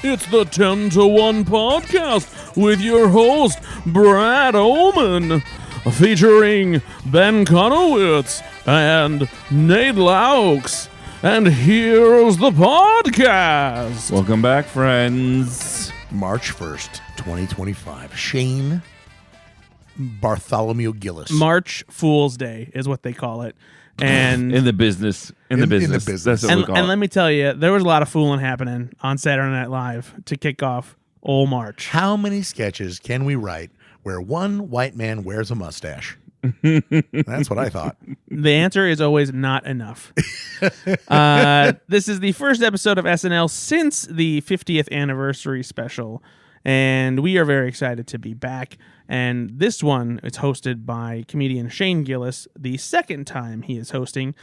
It's the 10 to 1 podcast with your host, Brad Oman, featuring Ben Konowitz and Nate Loucks. And here's the podcast. Welcome back, friends. March 1st, 2025. Shane Bartholomew Gillis. March Fool's Day is what they call it. And In the business. That's what we call and it. let me tell you, there was a lot of fooling happening on Saturday Night Live to kick off old March. How many sketches can we write where one white man wears a mustache? That's what I thought. The answer is always not enough. This is the first episode of SNL since the 50th anniversary special, and we are very excited to be back. And this one is hosted by comedian Shane Gillis, the second time he is hosting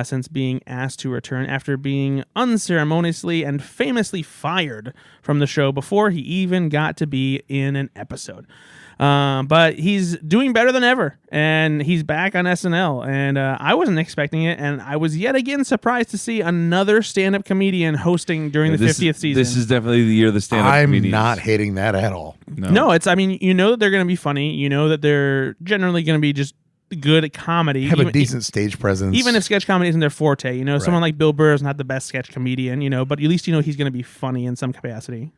since being asked to return after being unceremoniously and famously fired from the show before he even got to be in an episode. But he's doing better than ever, and he's back on SNL, and I wasn't expecting it, and I was yet again surprised to see another stand-up comedian hosting during the 50th season. This is definitely the year of the stand-up comedians. I'm not hating that at all. No, it's, I mean, you know that they're going to be funny, you know that they're generally going to be just good at comedy. Have a decent stage presence. Even if sketch comedy isn't their forte, you know, someone like Bill Burr is not the best sketch comedian, you know, but at least you know he's going to be funny in some capacity.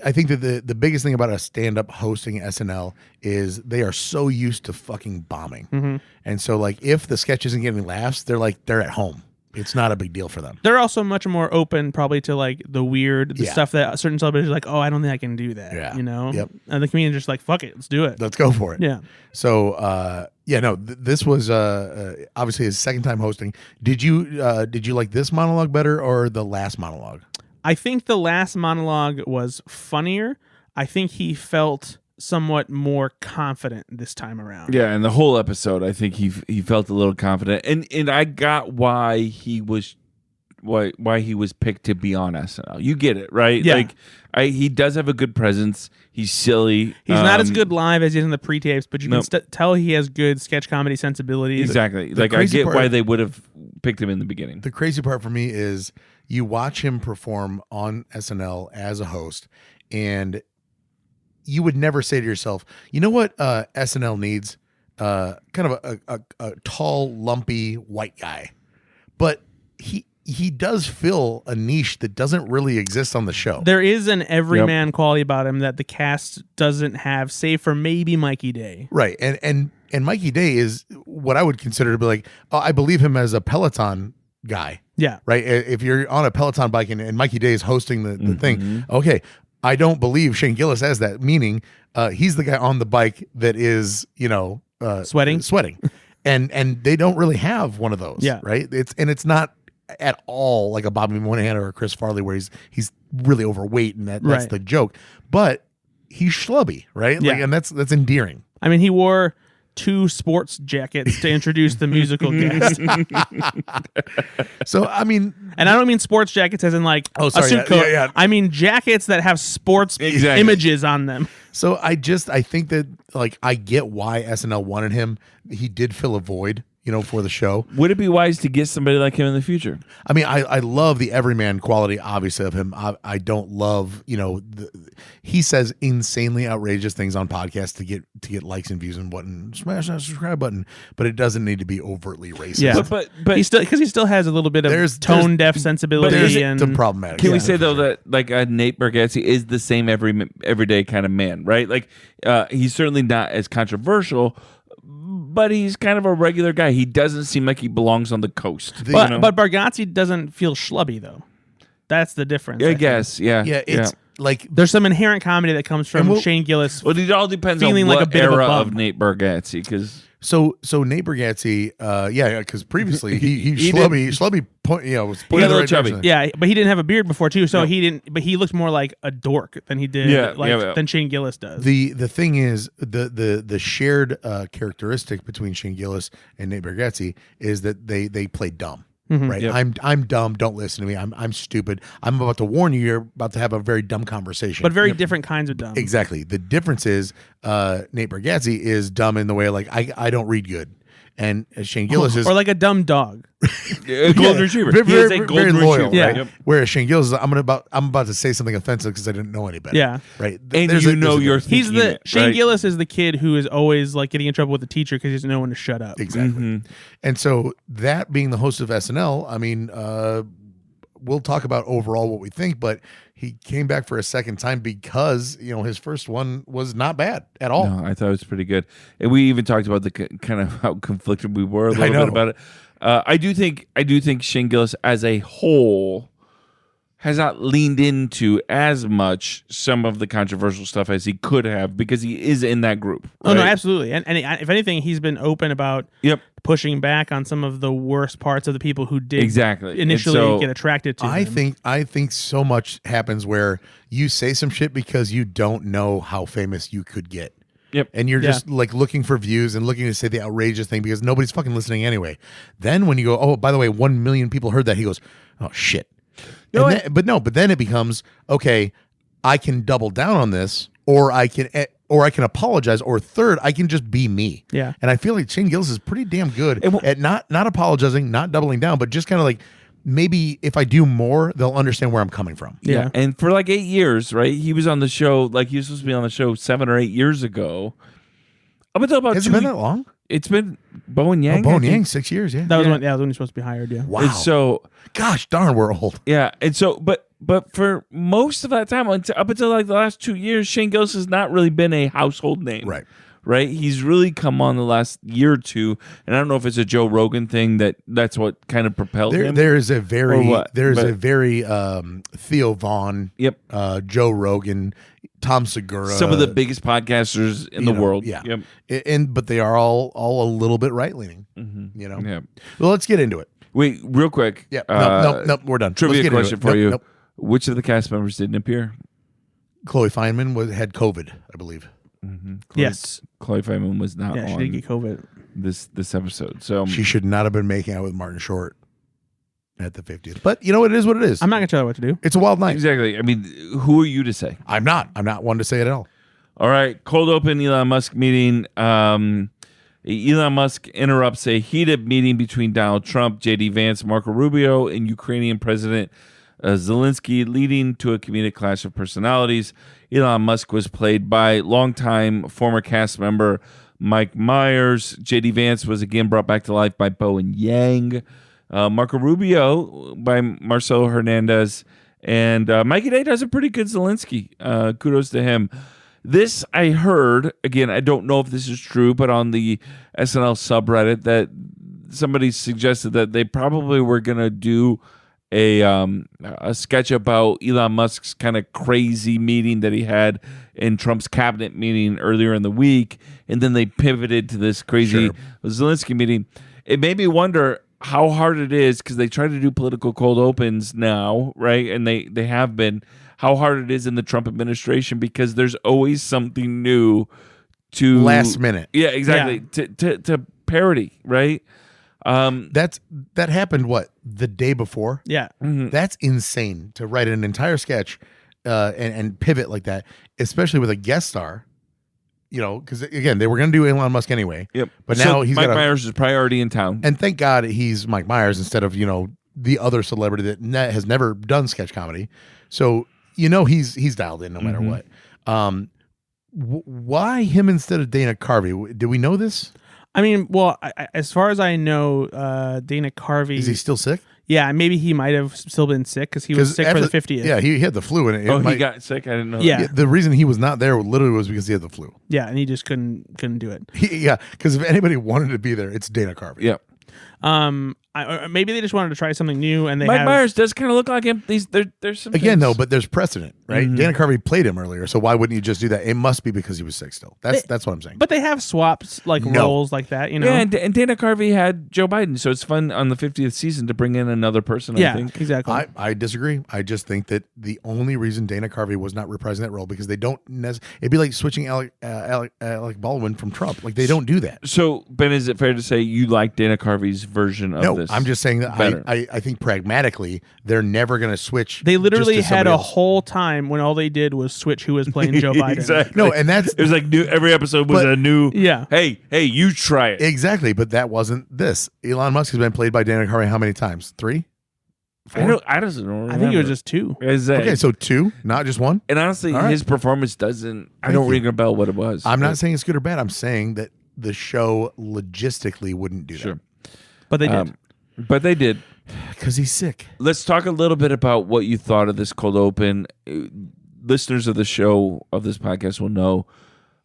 I think that the biggest thing about a stand-up hosting SNL is they are so used to fucking bombing. Mm-hmm. And so, like, if the sketch isn't getting laughs, they're at home. It's not a big deal for them. They're also much more open probably to, like, the weird, the Yeah. stuff that certain celebrities are like, oh, I don't think I can do that, Yeah. you know? Yep. And the comedian's just like, fuck it, let's do it. Let's go for it. Yeah. So, this was obviously his second time hosting. Did you like this monologue better or the last monologue? I think the last monologue was funnier. I think he felt somewhat more confident this time around. Yeah, and the whole episode, I think he felt a little confident, and I got why he was picked to be on SNL. You get it, right? Yeah. Like, he does have a good presence. He's silly. He's not as good live as he is in the pre-tapes, but you can tell he has good sketch comedy sensibilities. Exactly. The Like, I crazy get part- why they would have picked him in the beginning. The crazy part for me is you watch him perform on SNL as a host, and you would never say to yourself, you know what SNL needs? Kind of a tall, lumpy white guy. But he does fill a niche that doesn't really exist on the show. There is an everyman quality about him that the cast doesn't have, save for maybe Mikey Day. Right. And Mikey Day is what I would consider to be like, I believe him as a Peloton guy. Yeah. Right. If you're on a Peloton bike and Mikey Day is hosting the thing, okay. I don't believe Shane Gillis has that, meaning he's the guy on the bike that is, Sweating. And they don't really have one of those. Yeah. Right. It's not at all like a Bobby Moynihan or a Chris Farley where he's really overweight and that's Right. the joke. But he's schlubby, right? Yeah. Like, and that's endearing. I mean, he wore 2 sports jackets to introduce the musical guest. So I mean, And I don't mean sports jackets as in like Oh, sorry, a suit yeah, coat. yeah. I mean jackets that have sports Exactly. images on them. so I think that like I get why SNL wanted him. He did fill a void, for the show. Would it be wise to get somebody like him in the future? I mean, I love the everyman quality, obviously, of him. I don't love, he says insanely outrageous things on podcasts to get likes and views and whatnot. Smash that subscribe button, but it doesn't need to be overtly racist. Yeah. But he still has a little bit of There's tone deaf sensibility. There's and some problematic. Can we Yeah, say for though sure. that like Nate Bargatze is the same everyday kind of man, right? Like he's certainly not as controversial, but he's kind of a regular guy. He doesn't seem like he belongs on the coast. But Bargatze doesn't feel schlubby though. That's the difference. I guess, yeah. Yeah, it's like There's some inherent comedy that comes from Shane Gillis. Well, it all depends on feeling what like a bit of a era bum. of Nate Bargatze, because so Nate Bargatze, because previously he He schlubby point, was He got a pointing little the right chubby. direction. Yeah, but he didn't have a beard before too, so No. he didn't. But he looked more like a dork than he did, than Shane Gillis does. The thing is the shared characteristic between Shane Gillis and Nate Bargatze is that they play dumb. Right. Yep. I'm dumb. Don't listen to me. I'm stupid. I'm about to warn you. You're about to have a very dumb conversation. but very different kinds of dumb. Exactly. The difference is Nate Bargatze is dumb in the way like I don't read good. And Shane Gillis is or like a dumb dog. A golden retriever. very, He is a very, golden very loyal. retriever. Yeah. Right? Yep. Whereas Shane Gillis is, I'm about to say something offensive because I didn't know any better. Yeah. Right. And There's you a- know there's a you're difference. He's the Thinking it, Shane right? Gillis is the kid who is always like getting in trouble with the teacher because he doesn't know when to shut up. Exactly. And so that being the host of SNL, I mean, we'll talk about overall what we think, but he came back for a second time because, his first one was not bad at all. No, I thought it was pretty good, and we even talked about the kind of how conflicted we were a little know. bit about it. I do think Shane Gillis as a whole has not leaned into as much some of the controversial stuff as he could have because he is in that group. Oh no, right? absolutely. And if anything, he's been open about Yep, pushing back on some of the worst parts of the people who did exactly. initially And so- get attracted to him. I think so much happens where you say some shit because you don't know how famous you could get. Yep. And you're Yeah. just like looking for views and looking to say the outrageous thing because nobody's fucking listening anyway. Then when you go, oh, by the way, 1 million people heard that, he goes, oh shit. No, And but then it becomes, okay, I can double down on this, or I can apologize, or third, I can just be me. Yeah. And I feel like Shane Gillis is pretty damn good And at not apologizing, not doubling down, but just kind of like, maybe if I do more, they'll understand where I'm coming from. Yeah. And for like 8 years, right? He was on the show, like he was supposed to be on the show 7 or 8 years ago. Up until about Has it 2 been that long? It's been Bo and Yang. Oh, Bo I and think. Yang, 6 years, yeah. That was when he was supposed to be hired. Yeah. Wow. And so Gosh darn, we're old. yeah, and so but for most of that time, up until like the last 2 years, Shane Gillis has not really been a household name. Right. Right. He's really come on the last year or two, and I don't know if it's a Joe Rogan thing that's what kind of propelled him. There is a very Or what? But- Theo Vaughn, Yep. Joe Rogan, Tom Segura, Some of the biggest podcasters in the world. Yeah, Yep. but they are all a little bit right leaning. Yeah. Well, let's get into it. Wait, real quick. Yeah, no, we're done. Let's Trivia get into question it. for Nope, you. nope. Which of the cast members didn't appear? Chloe Fineman had COVID, I believe. Yes. Chloe Feynman was not Yeah, she on did get COVID. this episode. So She should not have been making out with Martin Short at the 50th. But it is what it is. I'm not gonna tell you what to do. It's a wild night. exactly. I mean, who are you to say? I'm not one to say it at all. All right, cold open Elon Musk meeting. Elon Musk interrupts a heated meeting between Donald Trump, J.D. Vance, Marco Rubio, and Ukrainian President Zelensky, leading to a comedic clash of personalities. Elon Musk was played by longtime former cast member Mike Myers. J.D. Vance was again brought back to life by Bo and Yang. Marco Rubio by Marcelo Hernandez. And Mikey Day does a pretty good Zelensky. Kudos to him. This I heard, again, I don't know if this is true, but on the SNL subreddit that somebody suggested that they probably were going to do a sketch about Elon Musk's kind of crazy meeting that he had in Trump's cabinet meeting earlier in the week, and then they pivoted to this crazy Zelensky meeting. It made me wonder how hard it is, because they try to do political cold opens now, right? And they have been, how hard it is in the Trump administration, because there's always something new to Last minute. Yeah, exactly. To parody, right? That happened the day before? Yeah. That's insane to write an entire sketch and pivot like that, especially with a guest star. Because again, they were going to do Elon Musk anyway. Yep. But So now he's Mike got Myers is priority in town. and thank God he's Mike Myers instead of the other celebrity that has never done sketch comedy. So he's dialed in no matter what. Why him instead of Dana Carvey? Do we know this? I mean, well, as far as I know, Dana Carvey. Is he still sick? Yeah, maybe he might have still been sick because he was sick for the 50th. Yeah, he had the flu, and He got sick. I didn't know. Yeah. The reason he was not there literally was because he had the flu. Yeah, and he just couldn't do it. Because if anybody wanted to be there, it's Dana Carvey. Yeah. Or maybe they just wanted to try something new, and they Mike have, Myers does kind of look like him. There's some Again, things. though, but there's precedent, right? Dana Carvey played him earlier, so why wouldn't you just do that? It must be because he was sick still. That's what I'm saying. But they have swaps roles like that, Yeah, and Dana Carvey had Joe Biden, so it's fun on the 50th season to bring in another person. Yeah, I think. exactly. I disagree. I just think that the only reason Dana Carvey was not reprising that role because they don't it'd be like switching Alec Baldwin from Trump. Like they don't do that. So Ben, is it fair to say you like Dana Carvey Harvey's version of this. No, I'm just saying that better. I think pragmatically, they're never going to switch. They literally just to had somebody a else. whole time when all they did was switch who was playing Joe Biden. Exactly. No, and that's It was like every episode was a new. Yeah. Hey, you try it. exactly, but that wasn't this. Elon Musk has been played by Dana Carvey how many times? 3? 4? I don't remember. I think it was just 2. Okay, so 2, not just 1. And honestly, All right. his performance doesn't. I Thank don't you. ring a bell what it was. I'm not saying it's good or bad. I'm saying that the show logistically wouldn't do sure, But they did. but they did. that because he's sick. Let's talk a little bit about what you thought of this cold open. Listeners of the show of this podcast will know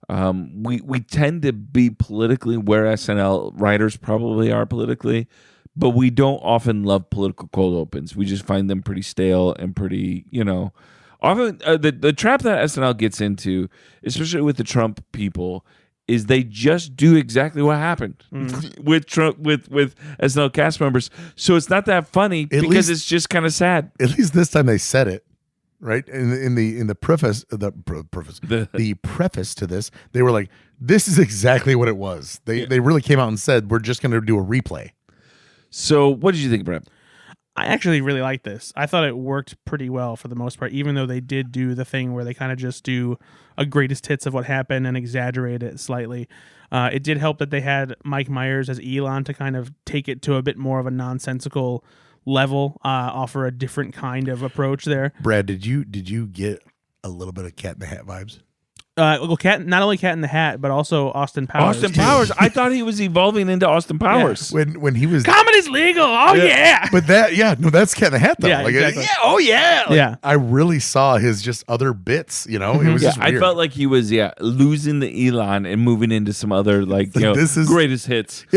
we tend to be politically where SNL writers probably are politically, but we don't often love political cold opens. We just find them pretty stale and pretty, often the trap that SNL gets into, especially with the Trump people, is they just do exactly what happened with Trump with SNL cast members. So it's not that funny because least- it's just kind of sad. At least this time they said it. Right in the preface, the preface to this, they were like, "This is exactly what it was." They really came out and said, "We're just going to do a replay." So what did you think, Brad? I actually really liked this. I thought it worked pretty well for the most part, even though they did do the thing where they kind of just do a greatest hits of what happened and exaggerate it slightly. It did help that they had Mike Myers as Elon to kind of take it to a bit more of a nonsensical level, offer a different kind of approach there. Brad, did you get a little bit of Cat in the Hat vibes? Well, not only Cat in the Hat, but also Austin Powers. Austin Powers. I thought he was evolving into Austin Powers. When he was Comedy's legal. Oh yeah. but that's Cat in the Hat though. Yeah, exactly. Oh yeah. Yeah. I really saw his just other bits. It was Yeah, just I weird. felt like he was losing the Elon and moving into some other This is- greatest hits.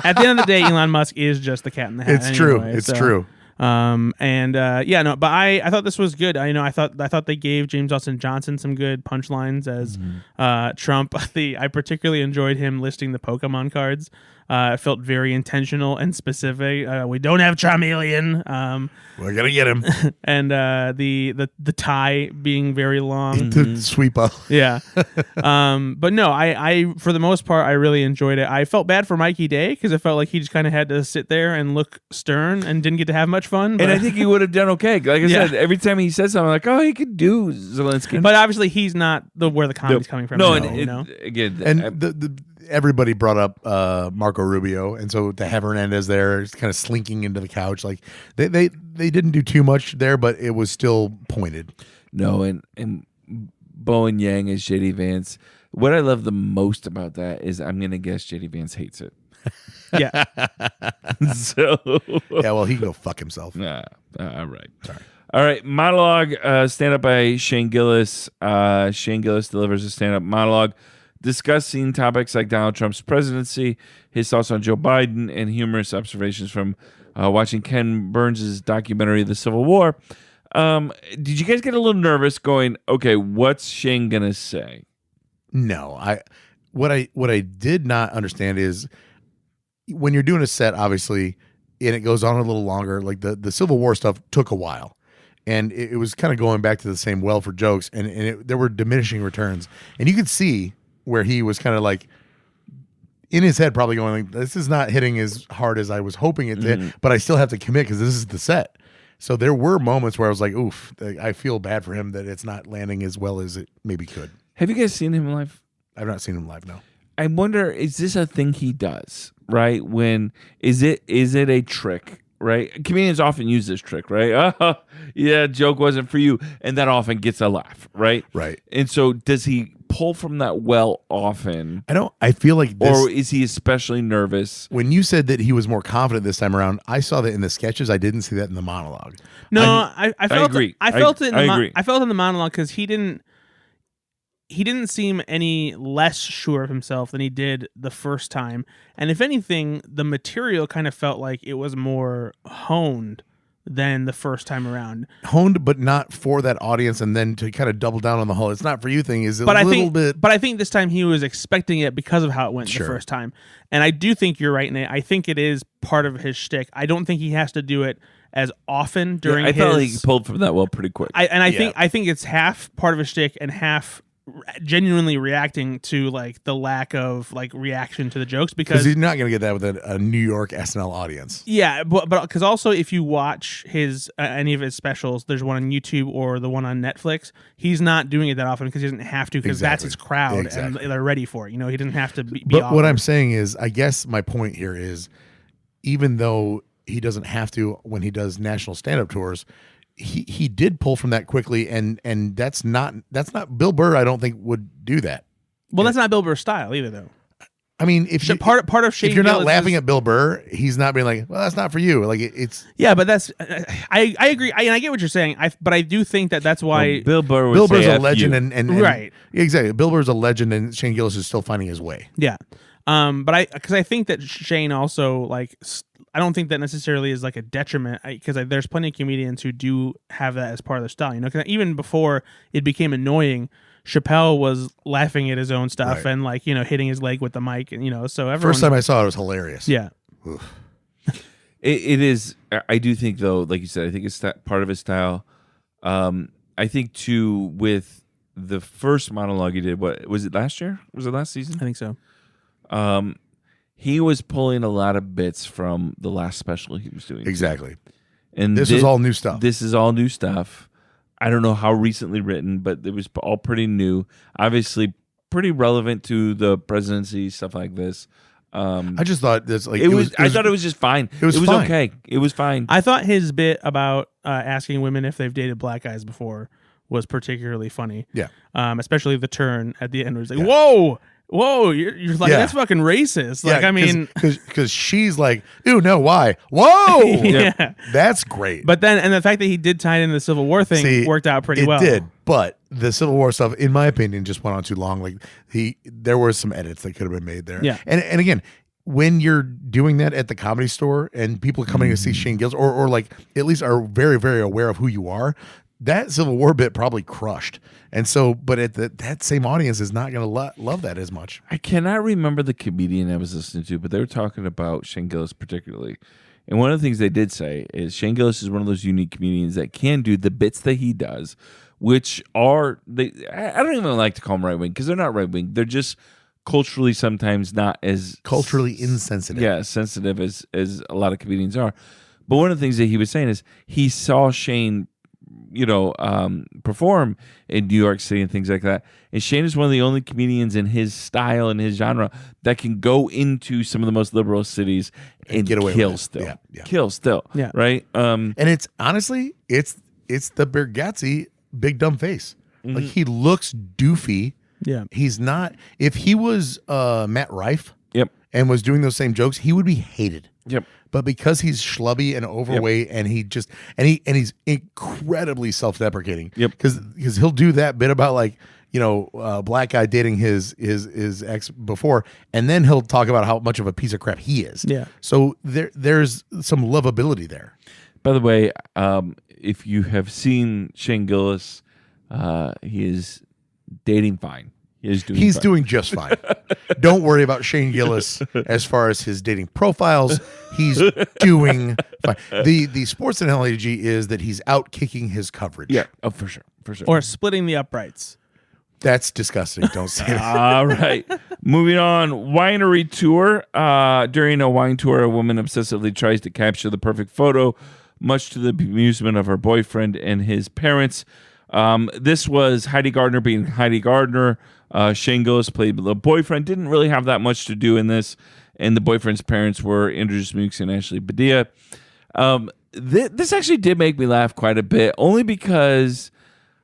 At the end of the day, Elon Musk is just the Cat in the Hat. It's true. anyway, It's so. true. But I thought this was good. I thought they gave James Austin Johnson some good punchlines as Trump. I particularly enjoyed him listing the Pokemon cards. It felt very intentional and specific. We don't have Charmeleon. We're gonna get him And the tie being very long. to sweep up. Yeah. But no, I for the most part I really enjoyed it. I felt bad for Mikey Day because it felt like he just kind of had to sit there and look stern and didn't get to have much fun. But, And I think he would have done okay. Like I Yeah. said, every time he said something, I'm like, oh, he could do Zelensky. but obviously he's not where the comedy's coming from. No, anyway, and again, And everybody brought up Marco Rubio, and so to have Hernandez there, it's kind of slinking into the couch. Like they didn't do too much there, but it was still pointed. no, and Bowen Yang as JD Vance. What I love the most about that is I'm gonna guess JD Vance hates it. yeah. So Yeah, well, he can go fuck himself. all right. Sorry. All right, monologue, stand up by Shane Gillis. Shane Gillis delivers a stand up monologue discussing topics like Donald Trump's presidency, his thoughts on Joe Biden, and humorous observations from watching Ken Burns' documentary, The Civil War. Did you guys get a little nervous going, okay, what's Shane going to say? No, what I did not understand is when you're doing a set, obviously, and it goes on a little longer. Like the Civil War stuff took a while, and it was kind of going back to the same well for jokes, and there were diminishing returns, and you could see where he was kind of like in his head, probably going like, "This is not hitting as hard as I was hoping it did," but I still have to commit because this is the set. So there were moments where I was like, "Oof, I feel bad for him that it's not landing as well as it maybe could." Have you guys seen him live? I've not seen him live, no. I wonder, is this a thing he does, right? When is it a trick, right? Comedians often use this trick, right? Oh, yeah, joke wasn't for you. And that often gets a laugh, right? Right. And so does he pull from that well often? I feel like this, Or is he especially nervous? when you said that he was more confident this time around, I saw that in the sketches. I didn't see that in the monologue. No, I felt agree. I felt it. I agree. I felt in the monologue because he didn't seem any less sure of himself than he did the first time. And if anything, the material kind of felt like it was more honed than the first time around. Honed, but not for that audience, and then to kind of double down on the whole "it's not for you" thing is a But little bit. But I think this time he was expecting it because of how it went Sure. the first time. And I do think you're right, Nate. I think it is part of his shtick. I don't think he has to do it as often during I his. felt like he pulled from that well pretty quick. I think it's half part of his shtick and half genuinely reacting to like the lack of like reaction to the jokes Because because you're not going to get that with a New York SNL audience. yeah, but because also if you watch his any of his specials, there's one on YouTube or the one on Netflix. He's not doing it that often because he doesn't have to because that's his crowd and they're ready for it. You know, he doesn't have to be. But what awkward. I'm saying is, I guess my point here is, even though he doesn't have to when he does national stand-up tours, he did pull from that quickly, and that's not Bill Burr. I don't think would do that. Well, that's not Bill Burr's style either, though. I mean, if part of Shane if you're not Gillis laughing is, at Bill Burr, he's not being like, well, that's not for you. Like it's yeah, but that's I agree. I get what you're saying. But I do think that's why Bill Burr. Bill Burr's a legend, and right, exactly. Bill Burr's a legend, and Shane Gillis is still finding his way. Yeah, but I think that Shane also like. I don't think that necessarily is like a detriment because there's plenty of comedians who do have that as part of their style. You know, 'cause even before it became annoying, Chappelle was laughing at his own stuff and like, you know, hitting his leg with the mic and, you know, so everyone. First time I saw it was hilarious. Yeah. It is. I do think though, like you said, I think it's part of his style. I think too with the first monologue he did. What was it last year? Was it last season? I think so. He was pulling a lot of bits from the last special he was doing. Exactly. And this is all new stuff. This is all new stuff. I don't know how recently written, but it was all pretty new. Obviously, pretty relevant to the presidency, stuff like this. I just thought this like I thought it was just fine. It was fine. Okay. It was fine. I thought his bit about asking women if they've dated black guys before was particularly funny. Yeah. Especially the turn at the end where he's like, whoa, you're like, that's fucking racist. Like, I mean, because she's like, ew, no, why? Whoa, yeah, that's great. But then, and the fact that he did tie it in the Civil War thing worked out pretty well. It did, but the Civil War stuff, in my opinion, just went on too long. Like there were some edits that could have been made there. Yeah, and again, when you're doing that at the Comedy Store and people are coming to see Shane Gillis, or like at least are very, very aware of who you are, that Civil War bit probably crushed. And so, but that same audience is not going to love that as much. I cannot remember the comedian I was listening to, but they were talking about Shane Gillis particularly. And one of the things they did say is Shane Gillis is one of those unique comedians that can do the bits that he does, which are, I don't even like to call them right wing because they're not right wing. They're just culturally sometimes not as culturally insensitive. Yeah, sensitive as a lot of comedians are. But one of the things that he was saying is he saw Shane perform in New York City and things like that. And Shane is one of the only comedians in his style and his genre that can go into some of the most liberal cities and get away kill with it. still. Yeah. Kill still. Yeah. Right? And it's honestly, it's the Bergazzi big dumb face. Mm-hmm. Like he looks doofy. Yeah. He's not. If he was Matt Rife and was doing those same jokes, he would be hated. Yep. But because he's schlubby and overweight, and he's incredibly self-deprecating. Yep. Because he'll do that bit about like black guy dating his ex before, and then he'll talk about how much of a piece of crap he is. Yeah. So there's some lovability there. By the way, if you have seen Gillis, he is dating fine. He's doing just fine. Don't worry about Shane Gillis as far as his dating profiles. He's doing fine. The sports analogy is that he's out kicking his coverage. Yeah, oh, for sure. Or splitting the uprights. That's disgusting. Don't say that. All right. Moving on. Winery tour. During a wine tour, a woman obsessively tries to capture the perfect photo, much to the amusement of her boyfriend and his parents. This was Heidi Gardner being Heidi Gardner. Shane Gillis played the boyfriend. Didn't really have that much to do in this. And the boyfriend's parents were Andrew Smooks and Ashley Badia. This actually did make me laugh quite a bit, only because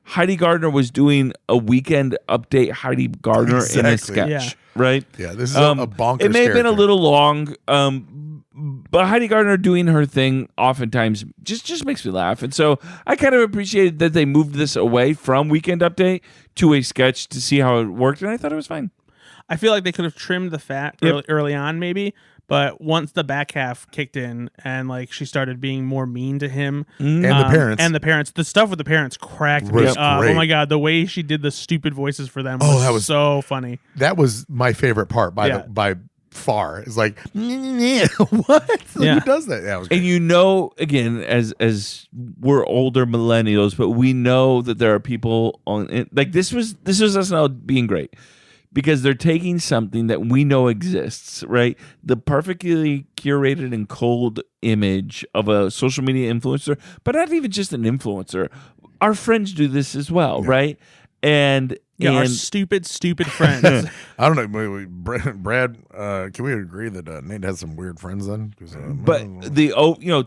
Heidi Gardner was doing a Weekend Update Heidi Gardner in a sketch, right? Yeah, this is a bonkers It may have been a character. little long, but Heidi Gardner doing her thing oftentimes just makes me laugh. And so I kind of appreciated that they moved this away from Weekend Update to a sketch to see how it worked, and I thought it was fine. I feel like they could have trimmed the fat early on, maybe. But once the back half kicked in and like she started being more mean to him and the parents, the stuff with the parents cracked me up. Oh my god, the way she did the stupid voices for them was so funny. That was my favorite part by far. It's like, what? Yeah. Who does that? Yeah, it was great. And you know, again, as we're older millennials, but we know that there are people on like this was SNL being great because they're taking something that we know exists, right? The perfectly curated and cold image of a social media influencer, but not even just an influencer. Our friends do this as well, right? And our stupid friends. I don't know. Wait, Brad, can we agree that Nate has some weird friends then? But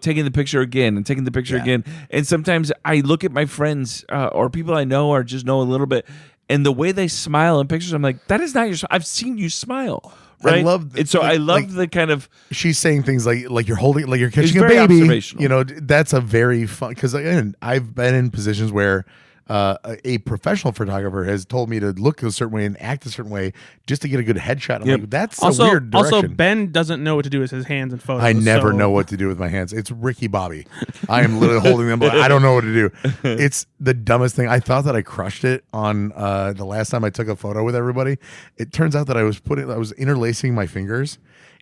taking the picture again and taking the picture again. And sometimes I look at my friends or people I know or just know a little bit, and the way they smile in pictures, I'm like, that is not your smile. I've seen you smile. Right? I love it. So I love the kind of she's saying things like you're holding, like you're catching a very baby. observational. You know, that's a very fun, because again, I've been in positions where a professional photographer has told me to look a certain way and act a certain way just to get a good headshot. I'm like, that's a weird direction. Also, Ben doesn't know what to do with his hands and photos. I never know what to do with my hands. It's Ricky Bobby. I am literally holding them, but I don't know what to do. It's the dumbest thing. I thought that I crushed it on the last time I took a photo with everybody. It turns out that I was interlacing my fingers.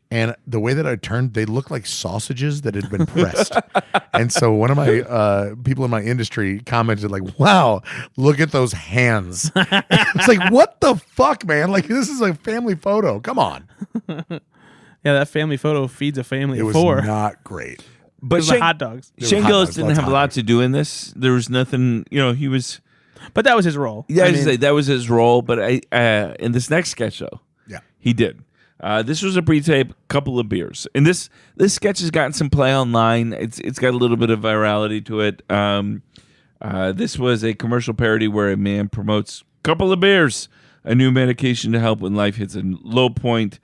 And the way that I turned, they looked like sausages that had been pressed. And so one of my people in my industry commented like, wow, look at those hands. It's like, what the fuck, man? Like, this is a family photo. Come on. Yeah, that family photo feeds a family of It was four. not great. but It was hot dogs. Shane Gillis didn't have a lot to do in this. There was nothing, he was. But that was his role. Yeah, I was say that was his role. But in this next sketch though, he did. This was a pre-tape, couple of beers, and this sketch has gotten some play online. It's got a little bit of virality to it. This was a commercial parody where a man promotes couple of beers, a new medication to help when life hits a low point.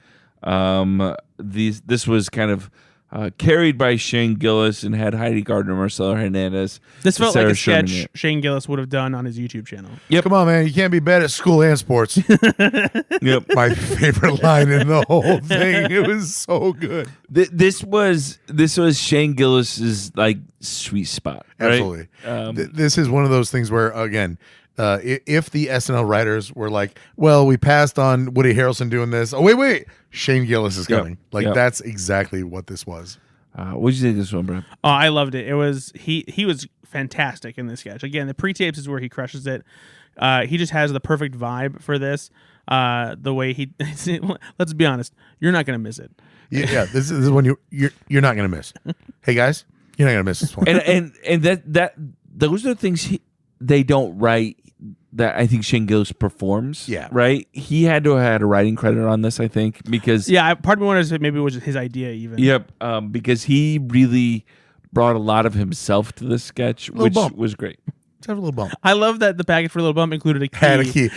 This was kind of carried by Shane Gillis and had Heidi Gardner, Marcelo Hernandez. This felt Sarah like a sketch Sherman. Shane Gillis would have done on his YouTube channel. Yep. Come on, man. You can't be bad at school and sports. Yep. My favorite line in the whole thing. It was so good. This was Shane Gillis's like sweet spot. Right? Absolutely. This is one of those things where, again, if the SNL writers were like, well, we passed on Woody Harrelson doing this. Oh, wait. Shane Gillis is coming. That's exactly what this was. What did you think of this one, Brad? Oh, I loved it. It was he was fantastic in this sketch. Again, the pre-tapes is where he crushes it. He just has the perfect vibe for this. The way he, let's be honest, you're not gonna miss it. Yeah, this is one you're not gonna miss. Hey guys, you're not gonna miss this one. And that those are the things they don't write that I think Shane Gillis performs. Yeah. Right? He had to have had a writing credit on this, I think, because Part of me wonders if maybe it was his idea even. Yep. Because he really brought a lot of himself to this sketch, which was great. Let's have a little bump. I love that the package for Little Bump included a key. Had a key.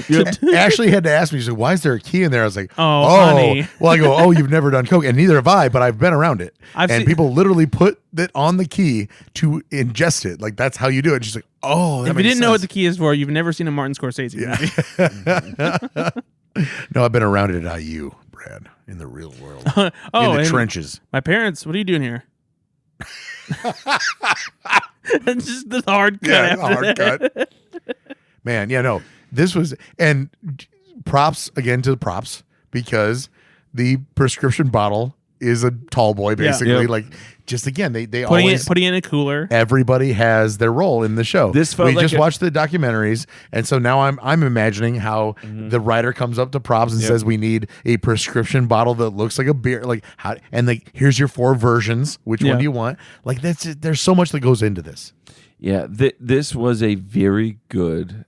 Ashley had to ask me, she's like, why is there a key in there? I was like, honey. Well, I go, you've never done coke, and neither have I, but I've been around it. People literally put it on the key to ingest it. Like, that's how you do it. And she's like, that if you didn't know what the key is for, you've never seen a Martin Scorsese movie. No, I've been around it at IU, Brad, in the real world. In the trenches. My parents, what are you doing here? It's just the hard cut. Yeah, hard cut. Man, this was, and props again to the props, because the prescription bottle is a tall boy, basically. Yeah. Like, just again, they putting always it in a cooler. Everybody has their role in the show. We just watched the documentaries, and so now I'm imagining how the writer comes up to props and says, we need a prescription bottle that looks like a beer, here's your 4 versions. Which one do you want? Like, that's it. There's so much that goes into this. Yeah, this was a very good.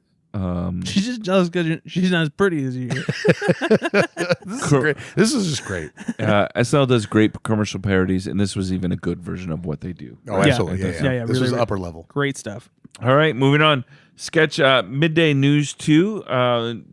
She's just jealous because she's not as pretty as you. This is great. This is just great. SNL does great commercial parodies, and this was even a good version of what they do. Oh, absolutely. Yeah, this really, was upper level. Great stuff. All right, moving on. Sketch Midday News 2.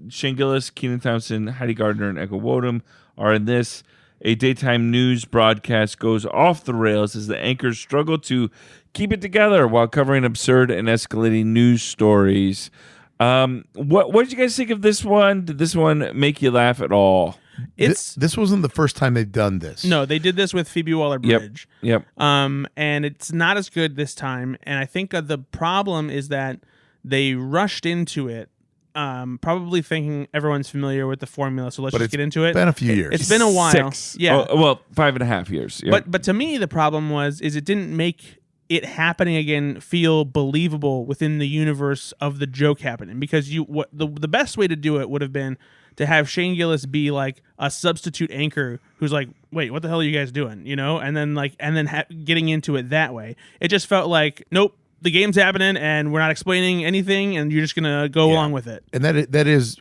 Shane Gillis, Kenan Thompson, Heidi Gardner, and Echo Woodham are in this. A daytime news broadcast goes off the rails as the anchors struggle to keep it together while covering absurd and escalating news stories. What did you guys think of this one? Did this one make you laugh at all? This wasn't the first time they've done this. No, they did this with Phoebe Waller-Bridge. Yep. And it's not as good this time. And I think the problem is that they rushed into it probably thinking everyone's familiar with the formula, so let's just get into it. Been a few years. It's been a while. 6. Yeah. Oh, well, 5.5 years. Yeah. But to me, the problem is it didn't make it happening again feel believable within the universe of the joke happening, because the best way to do it would have been to have Shane Gillis be like a substitute anchor who's like, wait, what the hell are you guys doing? And then getting into it that way. It just felt like, nope, the game's happening and we're not explaining anything and you're just gonna go along with it. And that is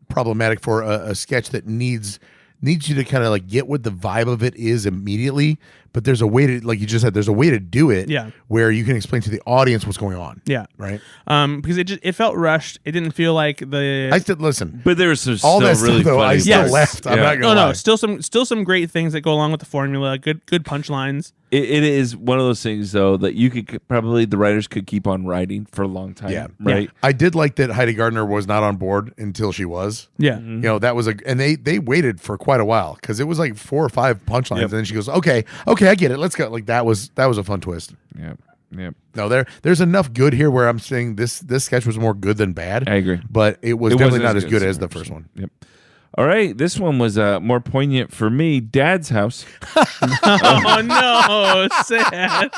problematic for a sketch that needs you to kind of like get what the vibe of it is immediately. But there's a way to, like you just said, there's a way to do it where you can explain to the audience what's going on. Yeah. Right. Because it felt rushed. It didn't feel like I still listen. But there was some all that really stuff, though, funny I still parts. laughed. I'm not gonna lie. Still some great things that go along with the formula. Good punchlines. It is one of those things, though, that you could probably, the writers could keep on writing for a long time. Yeah. Right. I did like that Heidi Gardner was not on board until she was. Yeah. That was and they waited for quite a while because it was like 4 or 5 punchlines, and then she goes, okay, I get it, let's go. Like that was a fun twist. Yeah. No, there's enough good here where I'm saying this sketch was more good than bad. I agree. But it was definitely not as good as the first one. Yep. All right, this one was more poignant for me. Dad's house. Oh no, sad.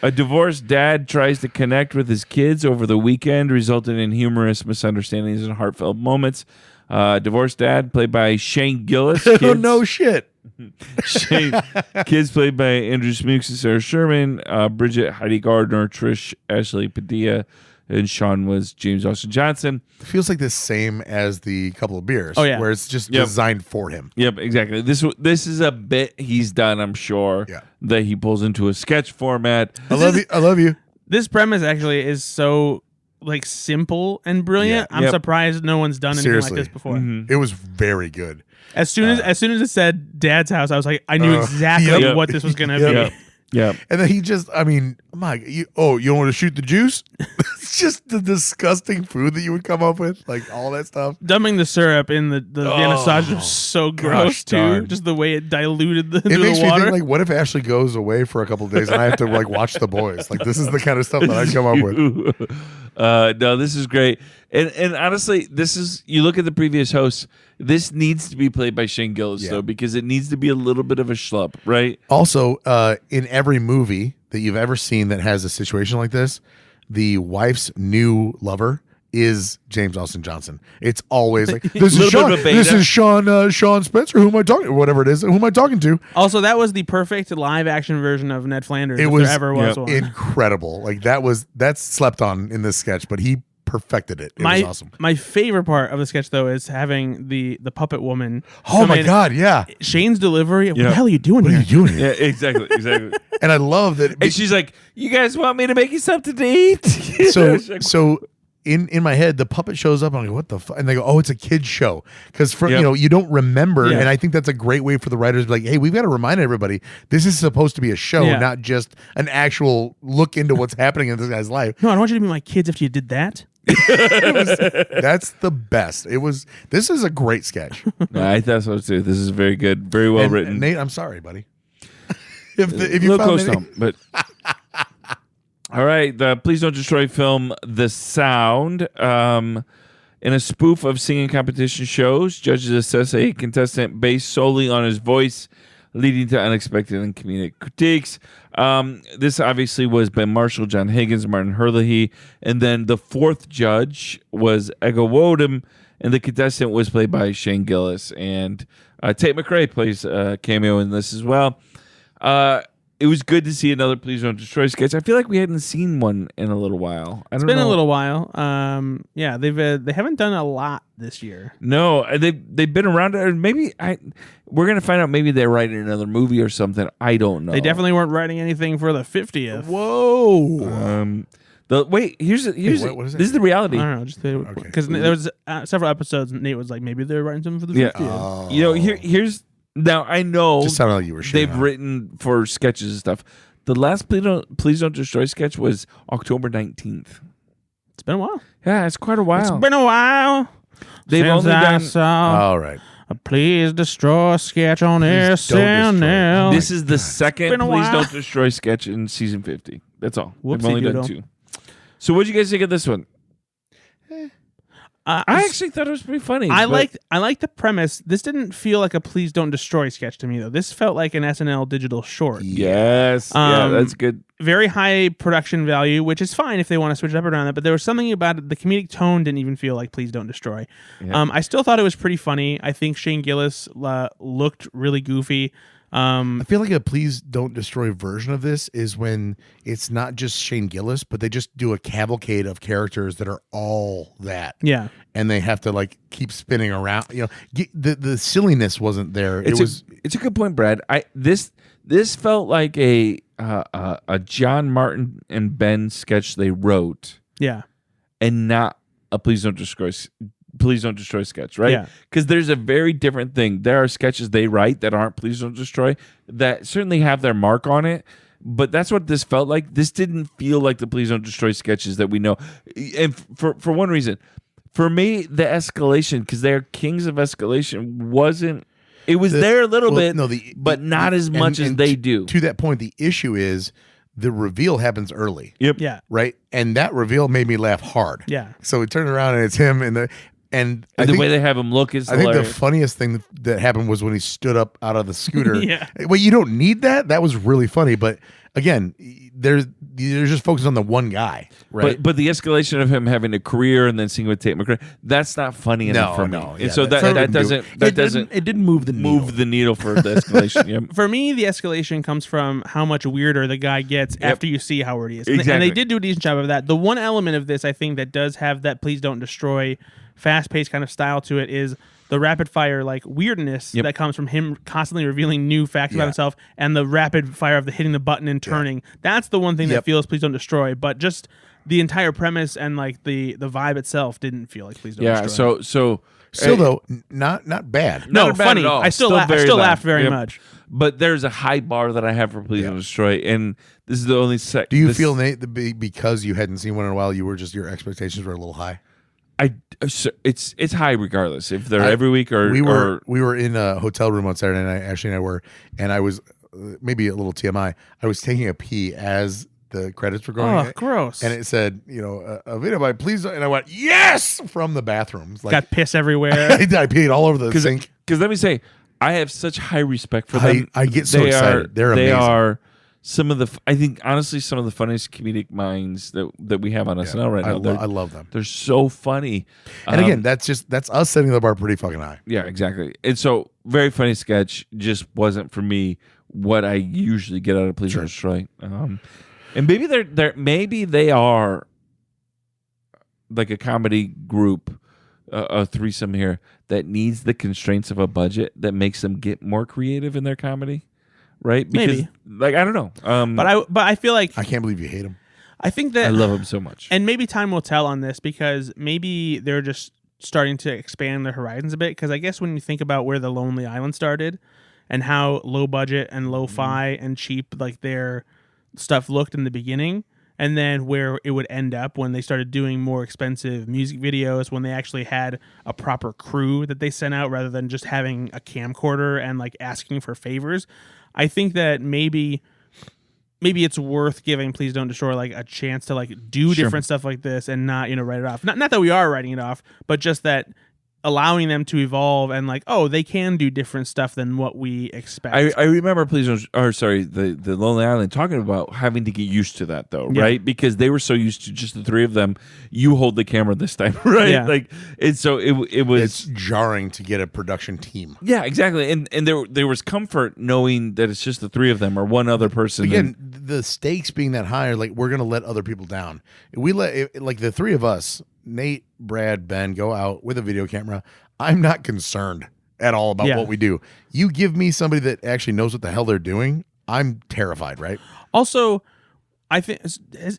A divorced dad tries to connect with his kids over the weekend, resulting in humorous misunderstandings and heartfelt moments. Divorced dad, played by Shane Gillis. Oh, no shit. Kids played by Andrew Smooks and Sarah Sherman, Bridget, Heidi Gardner, Trish, Ashley Padilla, and Sean was James Austin Johnson. It feels like the same as the couple of beers. Oh, yeah. Where it's just designed for him. Yep, exactly. This is a bit he's done, I'm sure, that he pulls into a sketch format. I love you. This premise actually is so like simple and brilliant. I'm surprised no one's done anything like this before. It was very good. As soon as it said Dad's house, I was like, I knew exactly what this was gonna be. Yeah. And then he just, Mike, you don't want to shoot the juice? It's just the disgusting food that you would come up with, like all that stuff. Dumping the syrup in the Vienna sausage was so gross too. Darn. Just the way it diluted It makes the me water. think, like, what if Ashley goes away for a couple of days and I have to like watch The Boys? Like, this is the kind of stuff that I come up with. No, this is great. And honestly, this is, you look at the previous hosts, this needs to be played by Shane Gillis, though, because it needs to be a little bit of a schlup, right? Also, in every movie that you've ever seen that has a situation like this, the wife's new lover is James Austin Johnson. It's always like, this is Sean. This is Sean Spencer. Who am I talking to? Whatever it is. Who am I talking to? Also, that was the perfect live action version of Ned Flanders. It if was there ever was one. Incredible. Like that's slept on in this sketch, but he perfected it. It was awesome. My favorite part of the sketch, though, is having the puppet woman. Oh my God, yeah. Shane's delivery. What the hell are you doing here? What are you doing Yeah, here? exactly. And I love that. And she's like, you guys want me to make you something to eat? So in my head, the puppet shows up and I'm like, what the fuck? And they go, oh, it's a kid's show. Because you don't remember. Yeah. And I think that's a great way for the writers to be like, hey, we've got to remind everybody this is supposed to be a show, not just an actual look into what's happening in this guy's life. No, I don't want you to be my kids after you did that. That's the best. This is a great sketch. I thought so too. This is very good, very well written. Nate, I'm sorry, buddy. if you Little found close any- home, but all right. The Please Don't Destroy film, The Sound. In a spoof of singing competition shows, judges assess a contestant based solely on his voice, leading to unexpected and comedic critiques. This obviously was Ben Marshall, John Higgins, Martin Herlihy, and then the fourth judge was Ego Wodem, and the contestant was played by Shane Gillis, and Tate McRae plays a cameo in this as well. It was good to see another Please Don't Destroy sketch. I feel like we hadn't seen one in a little while. It's been a little while. Yeah, they haven't done a lot this year. No, they've been around. Or maybe we're gonna find out. Maybe they're writing another movie or something. I don't know. They definitely weren't writing anything for the 50th. Whoa. Here's what is it? this is the reality. I don't know, just because there was several episodes. And Nate was like, maybe they're writing something for the 50th. You know, here's now I know Just sounded like you were. they've written for sketches and stuff. The last Please Don't Destroy sketch was October 19th. It's been a while. Yeah, it's quite a while. It's been a while. They've since only I done. saw All right. a Please Destroy sketch on Please don't SNL. This is the second been a Please while. Don't Destroy sketch in season 50. That's all. They've Whoopsie only done doodle. 2. So what'd you guys think of this one? I actually thought it was pretty funny. I liked the premise. This didn't feel like a Please Don't Destroy sketch to me, though. This felt like an SNL digital short. Yes. Yeah, that's good. Very high production value, which is fine if they want to switch it up around that. But there was something about it. The comedic tone didn't even feel like Please Don't Destroy. Yeah. I still thought it was pretty funny. I think Shane Gillis looked really goofy. I feel like a Please Don't Destroy version of this is when it's not just Shane Gillis, but they just do a cavalcade of characters that are all that. Yeah. And they have to like keep spinning around. You know, the silliness wasn't there. It's a good point, Brad. This felt like a John Martin and Ben sketch they wrote. Yeah. And not a Please Don't Destroy sketch, right? Yeah. Because there's a very different thing. There are sketches they write that aren't Please Don't Destroy that certainly have their mark on it, but that's what this felt like. This didn't feel like the Please Don't Destroy sketches that we know. And for one reason, for me, the escalation, because they're kings of escalation, wasn't. It was there a little bit, but not as much as they do. To that point, the issue is the reveal happens early. Yep. Yeah. Right? And that reveal made me laugh hard. Yeah. So it turned around and it's him and the way they have him look is hilarious. think the funniest thing that happened was when he stood up out of the scooter. Yeah. Well, you don't need that. That was really funny. But again, they're just focused on the one guy, right? But the escalation of him having a career and then singing with Tate McRae, that's not funny enough for me. No, and so that doesn't it didn't move the needle. Move the needle for the escalation. Yep. For me, the escalation comes from how much weirder the guy gets after you see how weird he is. Exactly. And they did do a decent job of that. The one element of this, I think, that does have that Please Don't Destroy fast-paced kind of style to it is the rapid-fire like weirdness that comes from him constantly revealing new facts about himself, and the rapid fire of the hitting the button and turning. That's the one thing that feels Please Don't Destroy. But just the entire premise and like the vibe itself didn't feel like Please Don't Destroy. So still though, not bad. No, Not bad funny. at all. I still very laughed very Yep. much. But there's a high bar that I have for Please Don't Destroy, and this is the only. Do you feel, Nate, because you hadn't seen one in a while, your expectations were a little high? It's high regardless if they're every week or we were in a hotel room on Saturday night. Ashley and I were, and I was maybe a little TMI. I was taking a pee as the credits were going. Oh, gross! And it said, a video by Please, and I went yes from the bathrooms. Like, got piss everywhere. I peed all over the sink. Because let me say, I have such high respect for them. I get so excited. They're amazing. They are some of the, I think, honestly, some of the funniest comedic minds that we have on SNL right now. I love them. They're so funny. And again, that's us setting the bar pretty fucking high. Yeah, exactly. And so, very funny sketch. Just wasn't for me what I usually get out of Please Don't Destroy. And maybe they are like a comedy group, a threesome here that needs the constraints of a budget that makes them get more creative in their comedy. Right? Because, maybe. I don't know. But I feel like I can't believe you hate him. I think that I love him so much. And maybe time will tell on this, because maybe they're just starting to expand their horizons a bit. Because I guess when you think about where the Lonely Island started and how low budget and lo-fi and cheap like their stuff looked in the beginning, and then where it would end up when they started doing more expensive music videos, when they actually had a proper crew that they sent out rather than just having a camcorder and like asking for favors. I think that maybe it's worth giving Please Don't Destroy like a chance to like do different stuff like this and not write it off. Not that we are writing it off, but just that allowing them to evolve and like, oh, they can do different stuff than what we expect. I remember the Lonely Island talking about having to get used to that though, right? Because they were so used to just the three of them. You hold the camera this time, right? Yeah. Like it's so it was it's jarring to get a production team. Yeah, exactly. And there was comfort knowing that it's just the three of them or one other person. Again, the stakes being that high, like we're gonna let other people down. We let like the three of us, Nate, Brad, Ben, go out with a video camera. I'm not concerned at all about what we do. You give me somebody that actually knows what the hell they're doing, I'm terrified, right? Also, I think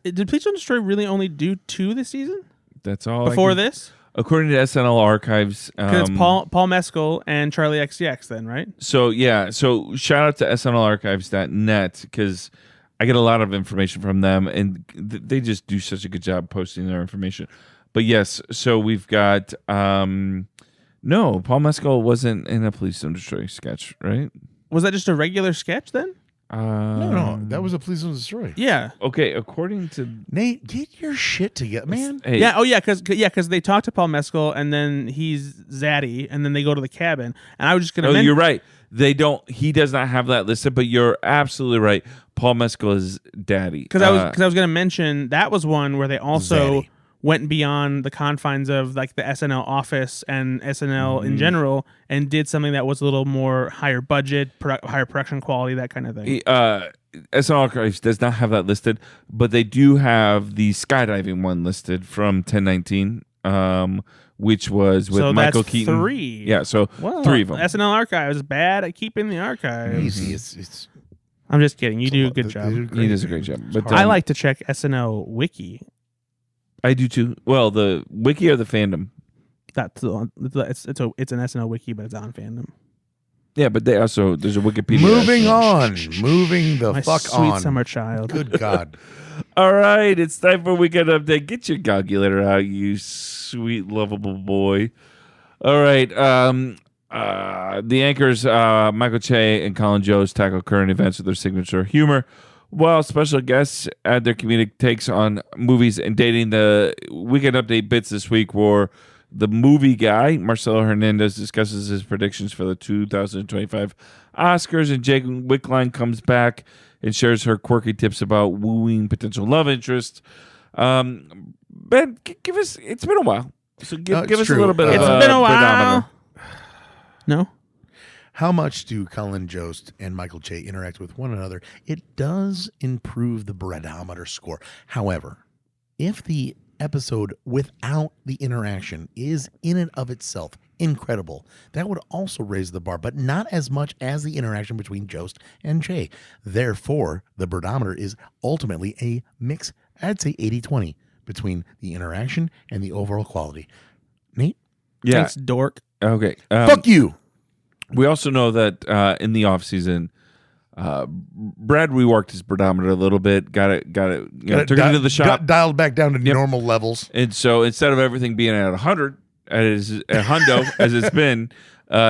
did Please Don't Destroy really only do 2 this season? That's all. Before this? According to SNL Archives. Because it's Paul Mescal and Charlie XCX then, right? So, yeah. So, shout out to SNLarchives.net because I get a lot of information from them, and they just do such a good job posting their information. But yes, so we've got no, Paul Mescal wasn't in a Please Don't Destroy sketch, right? Was that just a regular sketch then? No, that was a Please Don't Destroy. Yeah. Okay, according to Nate, get your shit together, man. Hey, Yeah. Oh, yeah. Because they talk to Paul Mescal, and then he's Zaddy, and then they go to the cabin. And I was just gonna. you're right. They don't. He does not have that listed, but you're absolutely right. Paul Mescal is daddy. Because I was gonna mention that was one where they also Zaddy. went beyond the confines of like the SNL office and SNL in general, and did something that was a little more higher budget, higher production quality, that kind of thing. SNL Archives does not have that listed, but they do have the skydiving one listed from 1019, which was with So Michael that's Keaton. 3. Yeah, so Well, 3 of them. SNL Archives is bad at keeping the archives. Easy. It's I'm just kidding. You do a good they job. do He does a great job. But I like to check SNL Wiki. I do too. Well, the wiki or the fandom. That's the one. It's an SNL Wiki, but it's on fandom. Yeah, but they also there's a Wikipedia. moving on. Moving the My fuck sweet on. summer child. Good God. All right, it's time for Weekend Update. Get your calculator out, you sweet, lovable boy. All right, the anchors Michael Che and Colin Jost tackle current events with their signature humor, while special guests add their comedic takes on movies and dating. The Weekend Update bits this week were the movie guy. Marcelo Hernandez discusses his predictions for the 2025 Oscars, and Jake Wickline comes back and shares her quirky tips about wooing potential love interest. Ben, give us. It's been a while, so give us true. a little bit of. It's been a while. barometer. No. How much do Colin Jost and Michael Che interact with one another? It does improve the barometer score. However, if the episode without the interaction is in and of itself incredible, that would also raise the bar, but not as much as the interaction between Jost and Che. Therefore, the barometer is ultimately a mix, I'd say 80-20, between the interaction and the overall quality. Nate? Yeah. Thanks, dork. Okay. Fuck you! We also know that in the off season, Brad reworked his barometer a little bit. Got it. Took it into the shop, dialed back down to normal levels. and so instead of everything being at 100 as a hundo as it's been,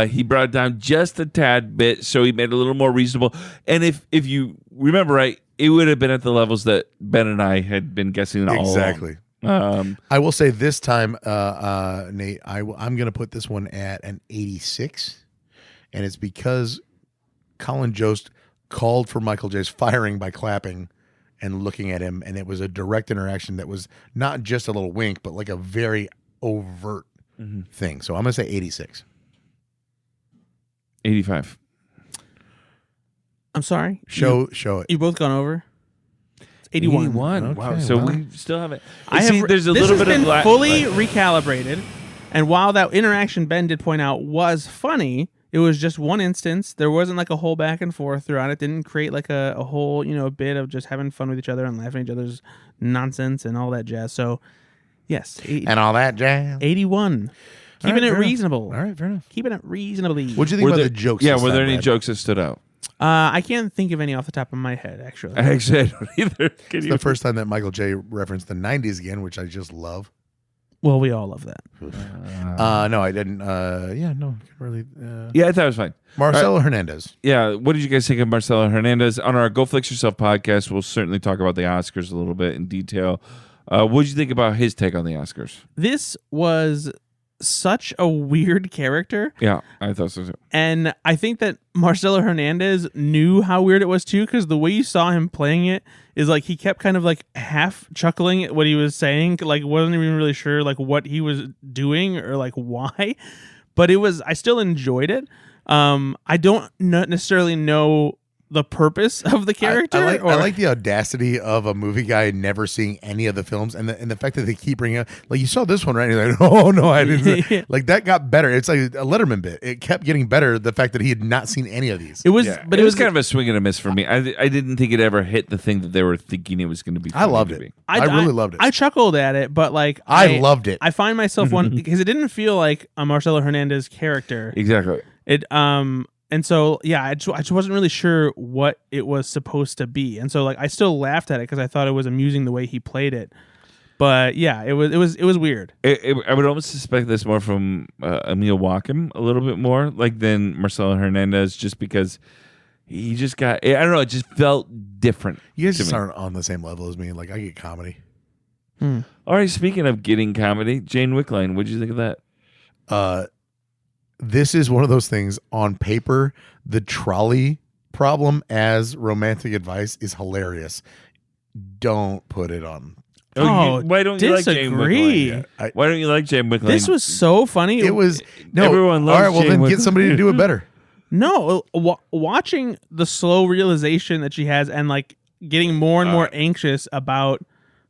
he brought it down just a tad bit, so he made it a little more reasonable. And if you remember right, it would have been at the levels that Ben and I had been guessing all Exactly. along. I will say this time, Nate, I'm going to put this one at an 86, and it's because Colin Jost called for Michael Che's firing by clapping and looking at him, and it was a direct interaction that was not just a little wink, but like a very overt thing. So I'm going to say 86. 85. I'm sorry. Show it. You both gone over. It's 81. 81. Okay, Wow. So wow. we still have it. There's a little bit of fully recalibrated, and while that interaction Ben did point out was funny, it was just one instance. There wasn't like a whole back and forth throughout. It didn't create like a whole bit of just having fun with each other and laughing at each other's nonsense and all that jazz. So yes, And all that jazz. 81. Keeping right, it fair enough. reasonable. All right, fair enough. Keeping it reasonably. What'd you think about the jokes? Yeah, this were there time, any Brad? jokes that stood out? I can't think of any off the top of my head, actually. Actually, I don't either. Can It's you? the first time that Michael J referenced the 90s again, which I just love. Well, we all love that. No, I didn't. Yeah, no, really. Yeah, I thought it was fine. Marcelo Hernandez. Yeah, what did you guys think of Marcelo Hernandez? On our Go Flix Yourself podcast, we'll certainly talk about the Oscars a little bit in detail. What did you think about his take on the Oscars? This was such a weird character. Yeah, I thought so too. And I think that Marcelo Hernandez knew how weird it was too, because the way you saw him playing it is like he kept kind of like half chuckling at what he was saying, like wasn't even really sure like what he was doing or like why. But I still enjoyed it. I don't necessarily know the purpose of the character. I like the audacity of a movie guy never seeing any of the films, and the fact that they keep bringing up, like, you saw this one, right? And you're like, oh no, I didn't. Like, that got better. It's like a Letterman bit. It kept getting better. The fact that he had not seen any of these. It was, But it was kind of a swing and a miss for me. I didn't think it ever hit the thing that they were thinking it was going to be. I loved it. I really loved it. I chuckled at it, but like I loved it. I find myself because it didn't feel like a Marcelo Hernandez character. Exactly. And so, yeah, I just wasn't really sure what it was supposed to be. And so, like, I still laughed at it because I thought it was amusing the way he played it. But yeah, it was weird. I would almost suspect this more from Emil Wachem a little bit more, like than Marcelo Hernandez, just because he just got. I don't know. It just felt different. You guys to just me. aren't on the same level as me. Like, I get comedy. All right. Speaking of getting comedy, Jane Wickline, what'd you think of that? This is one of those things on paper. The trolley problem as romantic advice is hilarious. Don't put it on. Why don't you like Jane disagree. Wickline? Why don't you like Jane Wickline? This was so funny. It was no. Everyone loves all right, well Jane then get Wickline. somebody to do it better. No, watching the slow realization that she has and like getting more and more anxious about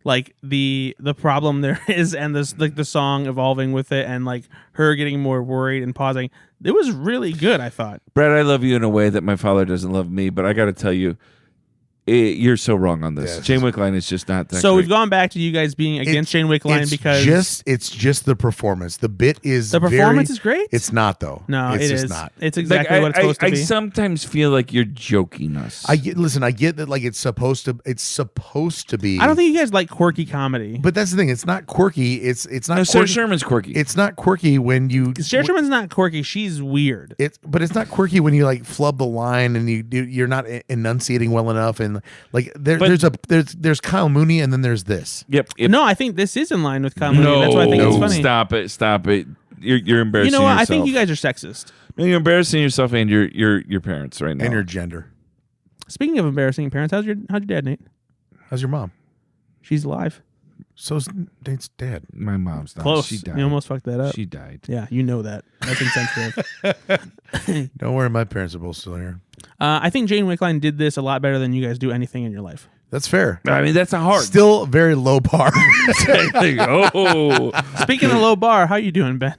like the problem there is and this like the song evolving with it and like her getting more worried and pausing. It was really good, I thought. Brad, I love you in a way that my father doesn't love me, but I got to tell you, you're so wrong on this. Yes. Jane Wickline is just not that So great. we've gone back to you guys being against Shane Wickline because it's just the performance. The bit is the performance is great. It's not though. No, it's it just is. not. It's exactly what it's supposed to I be. sometimes feel like you're joking us. I get that like it's supposed to be. I don't think you guys like quirky comedy. But that's the thing. It's not quirky. It's not. No, Sarah quirky. Sherman's quirky. It's not quirky when you. Sarah Sherman's not quirky. She's weird. But it's not quirky when you like flub the line and you're not enunciating well enough and like there's Kyle Mooney and then there's this. Yep. No, I think this is in line with comedy. That's why I think it's funny. Stop it. You're embarrassing You know what? yourself. I think you guys are sexist. No, you're embarrassing yourself and your parents right now. And your gender. Speaking of embarrassing parents, how's your dad, Nate? How's your mom? She's alive. So's Nate's dad. My mom's not. Close. She died. You almost fucked that up. She died. Yeah, you know that. That's insensitive. Don't worry, my parents are both still here. I think Jane Wickline did this a lot better than you guys do anything in your life. That's fair. I mean, that's a hard. Still very low bar. Oh. Speaking of low bar, how you doing, Ben?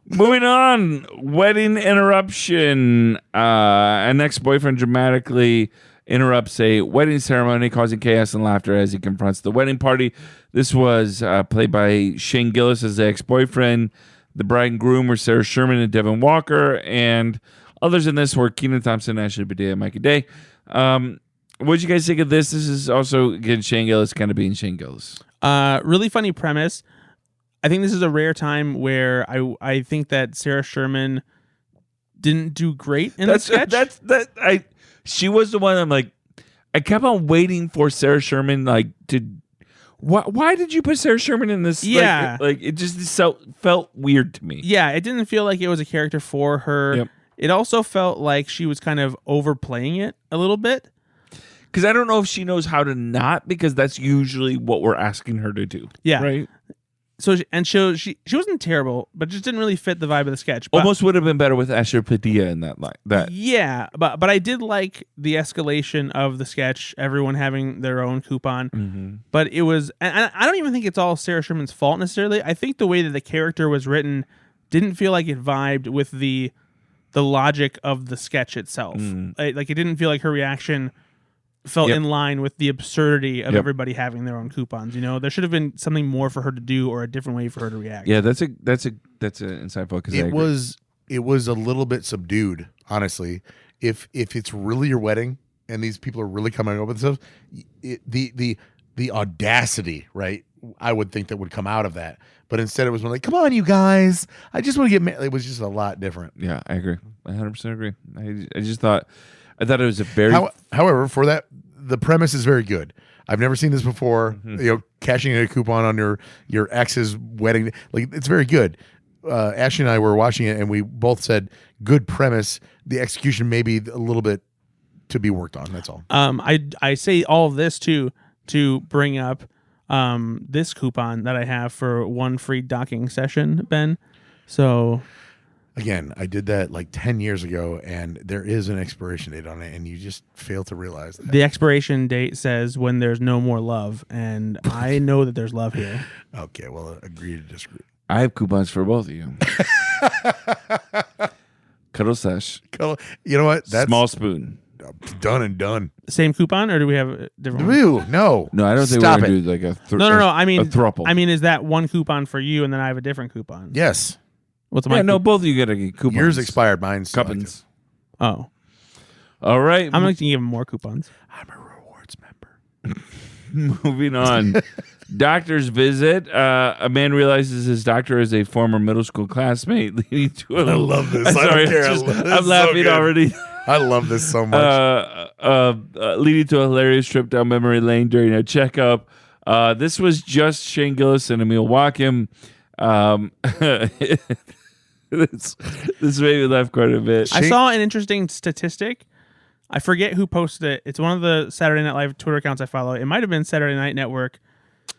Moving on, wedding interruption. An ex-boyfriend dramatically interrupts a wedding ceremony, causing chaos and laughter as he confronts the wedding party. This was played by Shane Gillis as the ex-boyfriend. The bride and groom were Sarah Sherman and Devin Walker, and others in this were Kenan Thompson, Ashley Padilla, and Micah Day. What did you guys think of this? This is also, again, Shane Gillis kind of being Shane Gillis. Really funny premise. I think this is a rare time where I think that Sarah Sherman didn't do great in the sketch. She was the one. I'm like, I kept on waiting for Sarah Sherman. Like, why did you put Sarah Sherman in this? Yeah, like it just felt weird to me. Yeah, it didn't feel like it was a character for her. Yep. It also felt like she was kind of overplaying it a little bit. Because I don't know if she knows how to not, because that's usually what we're asking her to do. Yeah. Right. So she wasn't terrible, but just didn't really fit the vibe of the sketch. But, Almost would have been better with Ashley Padilla in that line. Yeah, but I did like the escalation of the sketch. Everyone having their own coupon, but it was. And I don't even think it's all Sarah Sherman's fault necessarily. I think the way that the character was written didn't feel like it vibed with the logic of the sketch itself. Like it didn't feel like her reaction felt in line with the absurdity of everybody having their own coupons. You know, there should have been something more for her to do or a different way for her to react. Yeah, that's an insightful. Because it was a little bit subdued, honestly. If it's really your wedding and these people are really coming up with stuff, the audacity, right? I would think that would come out of that, but instead it was like, "Come on, you guys! I just want to get married." It was just a lot different. Yeah, I agree. 100% agree. I just thought. I thought it was a very. However, for that, the premise is very good. I've never seen this before. You know, cashing in a coupon on your ex's wedding, like it's very good. Ashley and I were watching it, and we both said, "Good premise. The execution may be a little bit to be worked on." That's all. I say all of this to bring up this coupon that I have for one free docking session, Ben. So. Again, I did that like 10 years ago, and there is an expiration date on it, and you just fail to realize that. The expiration date says when there's no more love, and I know that there's love here. Okay, well, agree to disagree. I have coupons for both of you. Cuddle sesh. You know what? That's small spoon. Done and done. Same coupon, or do we have a different one? Ew, no. No, I don't think we're going to do like a No. I mean, a throuple. I mean, is that one coupon for you, and then I have a different coupon? Yes. What's my both of you get a coupon. Yours expired. Mine's coupons. Oh. All right. I'm going to give him more coupons. I'm a rewards member. Moving on. Doctor's visit. A man realizes his doctor is a former middle school classmate, leading to a. I love this. I'm sorry, I don't care. I'm laughing already. I love this so much. Leading to a hilarious trip down memory lane during a checkup. This was just Shane Gillis and Emil Wachem. This made me laugh quite a bit. I saw an interesting statistic. I forget who posted it. It's one of the Saturday Night Live Twitter accounts I follow. It might have been Saturday Night Network.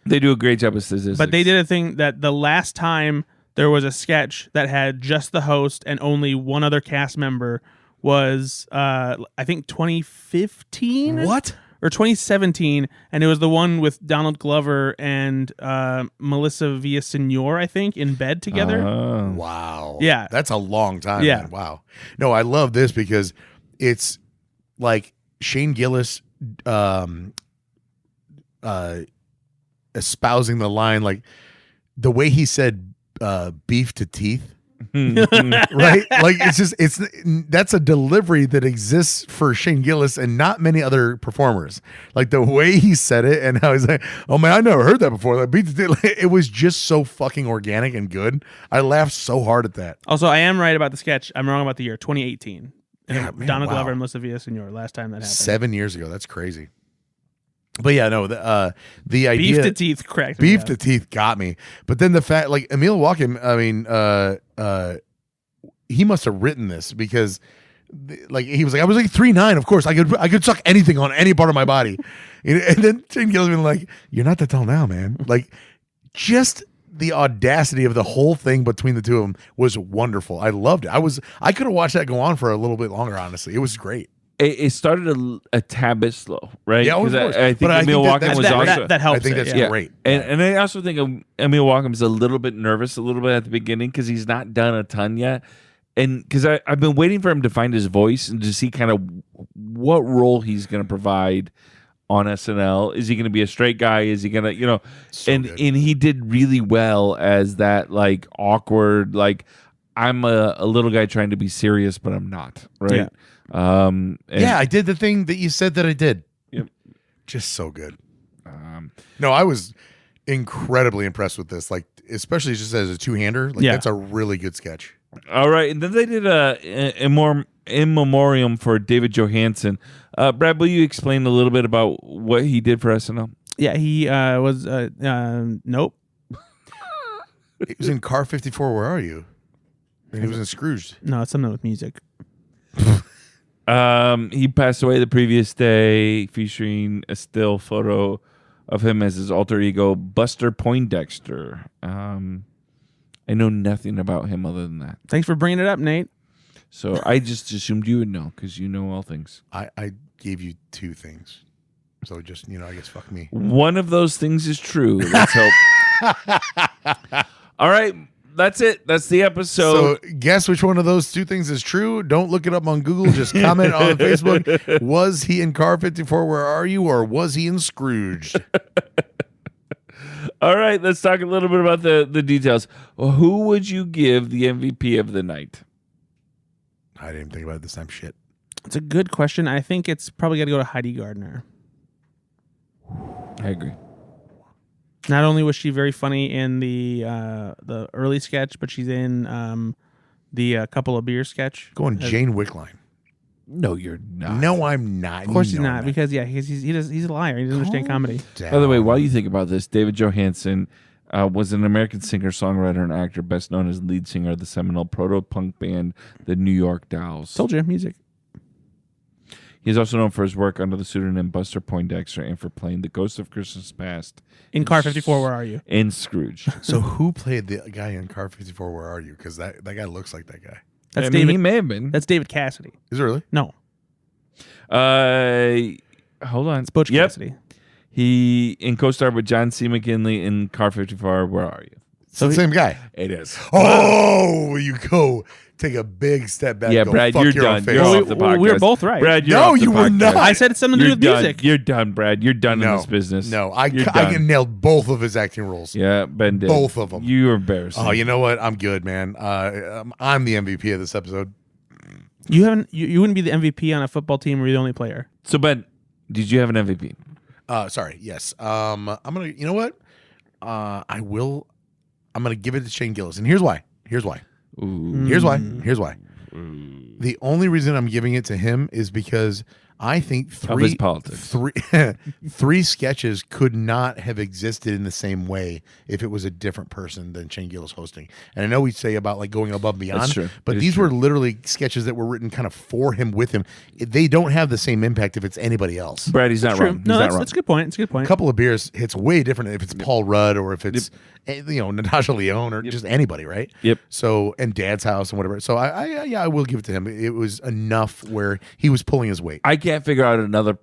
They do a great job of statistics. But they did a thing that the last time there was a sketch that had just the host and only one other cast member was, I think, 2015? What? Or 2017, and it was the one with Donald Glover and Melissa Villaseñor, I think, in bed together. Wow. Yeah. That's a long time. Yeah. Man. Wow. No, I love this because it's like Shane Gillis espousing the line, like the way he said beef to teeth. Right? Like that's a delivery that exists for Shane Gillis and not many other performers. Like the way he said it and how he's like, oh man, I never heard that before. Like, it was just so fucking organic and good. I laughed so hard at that. Also, I am right about the sketch. I'm wrong about the year, 2018. Yeah, man, Donald wow. Glover and Melissa Villaseñor, last time that happened. 7 years ago. That's crazy. But yeah, no, the idea Beef to teeth cracked me beef up. to teeth got me. But then the fact, like Emil Wachem, I mean, he must have written this because, like, he was like, I was like 3'9". Of course, I could suck anything on any part of my body. And then Shane Gillis been like, "You're not that tall now, man." Like, just the audacity of the whole thing between the two of them was wonderful. I loved it. I could have watched that go on for a little bit longer. Honestly, it was great. It started a tad bit slow, right? Yeah, of because course. I think But I Emil think Wachem was that, also. that helps. I think it, that's yeah. great. And I also think Emil Wachem is a little bit nervous, a little bit at the beginning because he's not done a ton yet. And because I've been waiting for him to find his voice and to see kind of what role he's going to provide on SNL. Is he going to be a straight guy? Is he going to, and he did really well as that, like, awkward, like, I'm a little guy trying to be serious, but I'm not, right? Yeah. I did the thing that you said that I did. Yep. Just so good. No, I was incredibly impressed with this, like, especially just as a two-hander. Like, that's a really good sketch. All right, and then they did in memoriam for David Johansen. Brad, will you explain a little bit about what he did for SNL? Yeah, he was, nope. He was in Car 54, Where Are You? And he was in Scrooged. No, it's something with music. He passed away the previous day, featuring a still photo of him as his alter ego, Buster Poindexter. I know nothing about him other than that. Thanks for bringing it up, Nate. So I just assumed you would know because you know all things. I gave you two things. So just, I guess fuck me. One of those things is true. Let's hope. All right. That's it. That's the episode. So guess which one of those two things is true. Don't look it up on Google. Just comment on Facebook. Was he in Car 54, Where Are You? Or was he in Scrooged? All right. Let's talk a little bit about the details. Who would you give the MVP of the night? I didn't even think about it this time. Shit. It's a good question. I think it's probably got to go to Heidi Gardner. I agree. Not only was she very funny in the early sketch, but she's in the Couple of Beers sketch. Going Jane Wickline. No, you're not. No, I'm not. Of course he's not, because he's a liar. He doesn't understand comedy. By the way, while you think about this, David Johansen was an American singer, songwriter, and actor, best known as lead singer of the seminal proto-punk band, the New York Dolls. Told you, music. He is also known for his work under the pseudonym Buster Poindexter and for playing the Ghost of Christmas Past in Car 54, Where Are You? In Scrooge. So who played the guy in Car 54, Where Are You? Because that guy looks like that guy. That's David. He may have been. That's David Cassidy. Is it really? No. Hold on. It's Butch Cassidy. He in co-starred with John C. McGinley in Car 54, Where Are You? So the same guy. It is. Oh, you go take a big step back. Yeah, go, Brad, fuck you're your done. own face. You're off the podcast. We were both right. Brad, you're No, off the you were podcast. not. I said it's something to do with music. You're done, Brad. You're done in this business. No, I done. nailed both of his acting roles. Yeah, Ben did. Both of them. You're embarrassing. Oh, you know what? I'm good, man. I'm the MVP of this episode. You wouldn't be the MVP on a football team where you're the only player. So, Ben, did you have an MVP? Sorry. Yes. I'm gonna. You know what? I will. I'm gonna give it to Shane Gillis, and here's why. Ooh. Here's why. The only reason I'm giving it to him is because I think Of his politics. three sketches could not have existed in the same way if it was a different person than Shane Gillis hosting. And I know we say about like going above and beyond, That's true. but It is these true. were literally sketches that were written kind of for him, with him. They don't have the same impact if it's anybody else. Brady's not True. wrong. He's No, not that's wrong. a good point. It's a good point. A couple of beers hits way different if it's Paul Rudd or if it's Natasha Lyonne or just anybody, right? Yep. So, and Dad's House and whatever. So I will give it to him. It was enough where he was pulling his weight. I can't figure out another.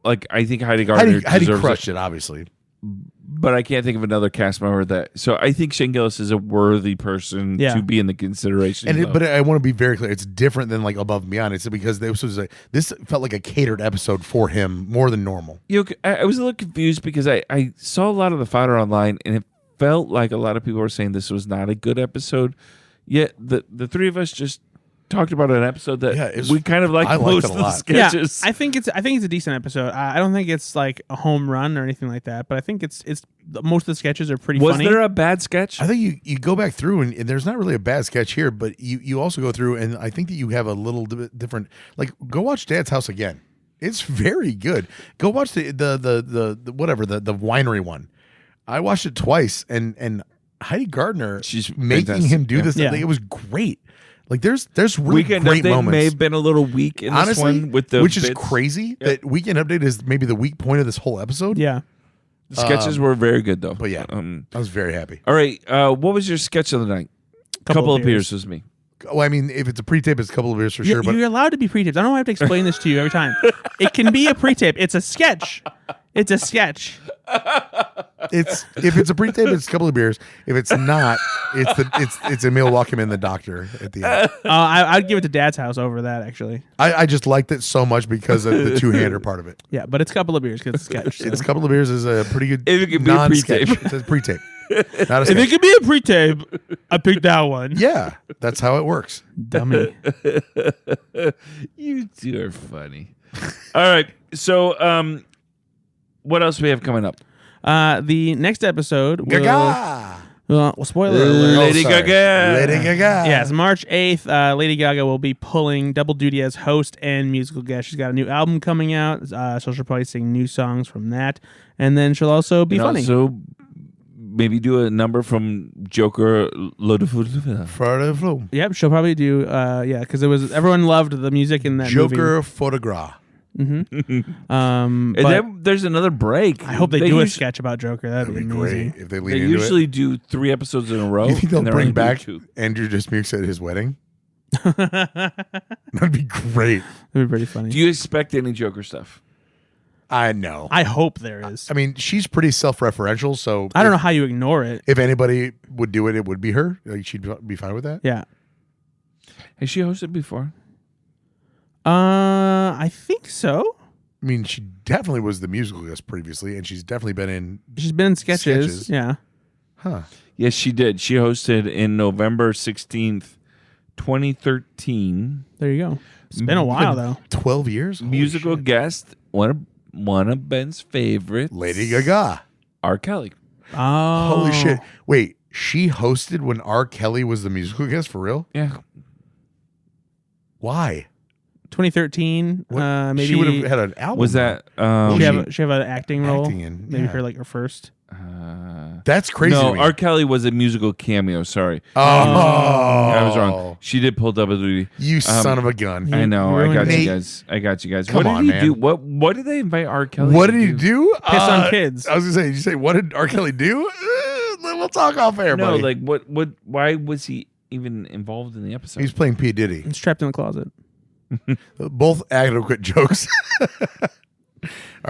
Like, I think Heidi Gardner Heidi deserves crushed it, it, obviously. but I can't think of another cast member that. So I think Shane Gillis is a worthy person Yeah. to be in the consideration. And of. but I want to be very clear. It's different than like Above and Beyond. It's because this felt like a catered episode for him more than normal. I was a little confused because I saw a lot of the fodder online, and it felt like a lot of people were saying this was not a good episode. Yet the three of us just talked about an episode that we kind of liked I liked most it a of the lot. sketches. Yeah, I think it's a decent episode. I don't think it's like a home run or anything like that, but I think it's most of the sketches are pretty Was funny. there a bad sketch? I think you go back through and there's not really a bad sketch here, but you also go through and I think that you have a little bit different. Like, go watch Dad's House again. It's very good. Go watch the winery one. I watched it twice, and Heidi Gardner, She's making fantastic. him do Yeah. this. Yeah. Like, it was great. Like there's really Weekend great Update moments. may have been a little weak in Honestly, this one with the which is bits. crazy that Weekend Update is maybe the weak point of this whole episode. Yeah. The sketches were very good though. But yeah, I was very happy. All right. What was your sketch of the night? Couple of beers was me. Well, I mean, if it's a pre-tape, it's a couple of beers for sure. But You're allowed to be pre-taped. I don't know why I have to explain this to you every time. It can be a pre-tape. It's a sketch. It's a sketch. if it's a pre-tape, it's a couple of beers. If it's not, it's Emil walking in the doctor at the end. I'd give it to Dad's House over that, actually. I just liked it so much because of the two-hander part of it. Yeah, but it's a couple of beers because it's a sketch. So. It's a couple of beers is a pretty good If it could be a non-sketch. pre-tape. It's a pre-tape. Not a If sketch. it could be a pre-tape, I picked that one. Yeah, that's how it works. Dummy. You two are funny. All right. So, what else do we have coming up? The next episode will... Gaga! Well, spoiler alert. Lady sorry. Gaga. Lady Gaga. Yes, March 8th, Lady Gaga will be pulling double duty as host and musical guest. She's got a new album coming out, so she'll probably sing new songs from that. And then she'll also be And funny. also, maybe do a number from Joker. For the flu. Yep, she'll probably do, because everyone loved the music in that movie. Joker photograph. And But then there's another break. I hope they do a sketch about Joker. That'd That'd be be amazing. great if they They lean into usually do 3 episodes in a row. it. You think they'll and they're bring only doing back 2. Andrew Dismukes at his wedding? That'd That'd be great. be pretty funny. Do you expect any Joker stuff? I know. I hope there is. I mean, she's pretty self-referential, so I don't know how you ignore it. if anybody would do it, it would be her. Like, she'd be fine with that. Yeah. Has she hosted before? I think so. I mean, she definitely was the musical guest previously, and she's definitely been in. She's been in sketches. Sketches. Yeah. Huh. Yes, she did. She hosted in November 16th, 2013. There you go. It's been a while though. 12 years. Holy Musical shit. guest, one of Ben's favorites, Lady Gaga. R. Kelly. Oh. Holy shit! Wait, she hosted when R. Kelly was the musical guest for real? Yeah. Why? 2013. What? Maybe she would have had an album. Was that? she have an acting role? acting in? Maybe Yeah. her first. That's crazy. to No, me. R. Kelly was a musical cameo. Sorry. Oh, I was wrong. She did pull double duty. You son of a gun. Yeah. I know. I ruined got it. you guys. Come what did on, he man. do? What did they invite R. Kelly? What to did he do? Piss on kids. I was gonna say. Did you say what did R. Kelly do? We'll talk off air, No, buddy. like what? Why was he even involved in the episode? He's playing P. Diddy. It's trapped in the closet. Both adequate jokes. All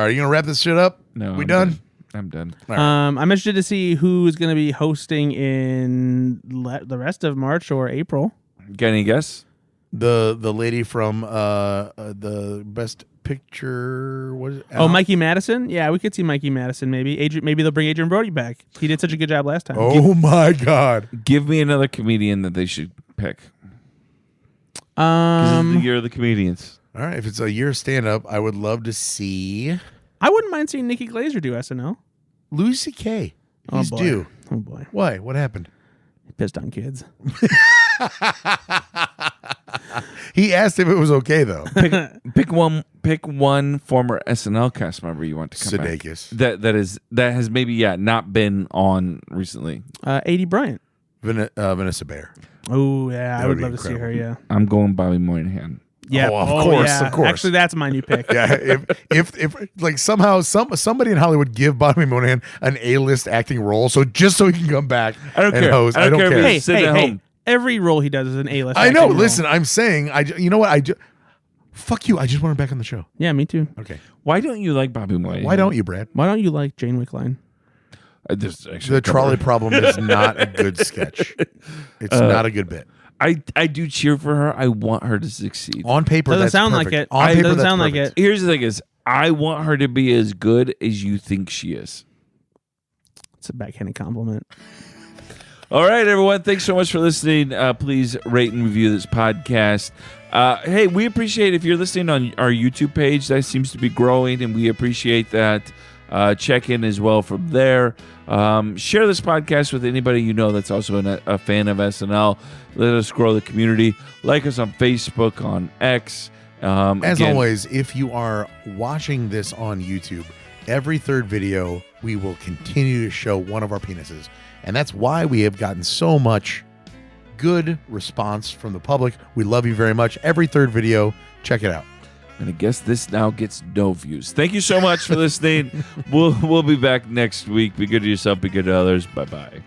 right, you gonna wrap this shit up? No, we I'm done? I'm done. All right. I'm interested to see who is going to be hosting in the rest of March or April. Got any guess? The lady from the Best Picture. What is it? Oh, Mikey Madison. Yeah, we could see Mikey Madison. Maybe they'll bring Adrian Brody back. He did such a good job last time. Oh my God. Give me another comedian that they should pick. This is the year of the comedians. All right, if it's a year stand up, I would love to see I wouldn't mind seeing Nikki Glazer do SNL. Louis C.K. He's boy. due. Oh boy, Why? What happened? he pissed on kids. He asked if it was okay though. Pick one former SNL cast member you want to come Sudeikis. back. That has maybe not been on recently. 80 Bryant. Vanessa Bayer. Oh yeah, I That would would love be to see her. incredible. Yeah. I'm going Bobby Moynihan. Yeah. Oh, of course. Actually, that's my new pick. Yeah, if like somehow somebody in Hollywood give Bobby Moynihan an A-list acting role, so just so he can come back I don't and care. host. I don't care if care. he's sitting at home. Every role he does is an A-list. I know. acting role. Listen, I'm saying, you know what? Fuck you. I just want him back on the show. Yeah, me too. Okay. Why don't you like Bobby Moynihan? Why don't you, Brad? Why don't you like Jane Wickline? The trolley problem is not a good sketch. It's not a good bit. I do cheer for her. I want her to succeed. On paper, Doesn't that's sound perfect. like it. On paper, Doesn't that's sound like perfect. it. Here's the thing: is I want her to be as good as you think she is. It's a backhanded compliment. All right, everyone. Thanks so much for listening. Please rate and review this podcast. Hey, we appreciate if you're listening on our YouTube page. That seems to be growing, and we appreciate that. Check in as well from there. Share this podcast with anybody you know that's also a fan of SNL. Let us grow the community. Like us on Facebook, on X. As always, if you are watching this on YouTube, every third video we will continue to show one of our penises. And that's why we have gotten so much good response from the public. We love you very much. Every third video, check it out. And I guess this now gets no views. Thank you so much for listening. We'll be back next week. Be good to yourself. Be good to others. Bye-bye.